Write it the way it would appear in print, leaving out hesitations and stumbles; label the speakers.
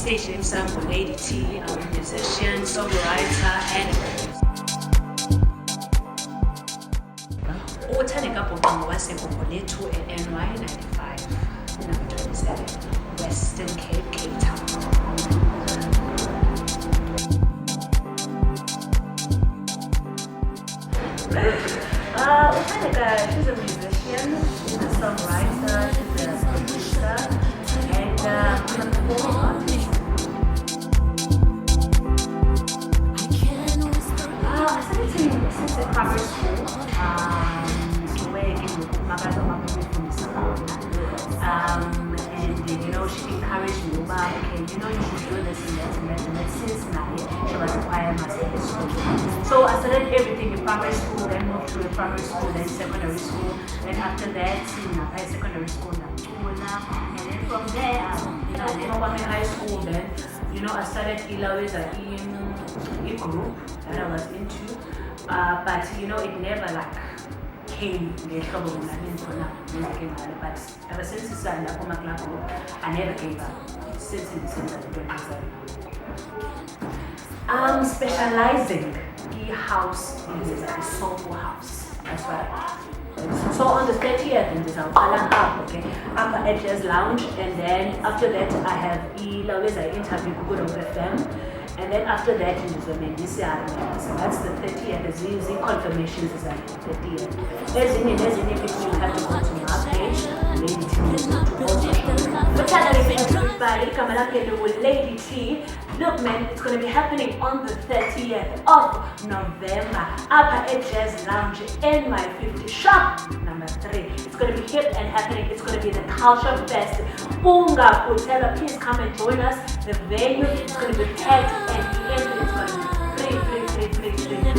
Speaker 1: stage name sam Lady T. I'm a musician, songwriter, and Uthandeka Bhonqango waseGugulethu NY 95, number 27, Western Cape, Cape Town. Uthandeka, she's a musician, she's a songwriter, she's a producer, and I'm a performing artist. I started singing since primary school. And you know, she encouraged me, okay, you know, you should do this and that and that and that. Since now she was a choir master at school. So I started everything in primary school, then moved to a primary school, then secondary school, then after that, secondary school, and then from there, then when in high school, then, you know, I started Ilaweza in group that I was into, but you know, it never like came ngehlobo mina ngizona music imali, but ever since isanda kuma club group I never gave up since December 2020. I'm specializing in house music, soulful house. That's right. So on the 30th in this up, okay, up at Jazz Lounge, and then after that I have Ilaweza interview Good of FM. And then after that, so that's the 30th. There's easy confirmations is at the 30th. There's in if you have to go to my page, Lady T. But everybody, come up here with Lady T. Look, man, it's going to be happening on the 30th of November. Upper Edges Lounge, NY50 shop number 3. It's going to be hip and happening. It's going to be the Cultsha Fest. Bunga Hotel, please come and join us. The venue is going to be packed and the end it's going to be free.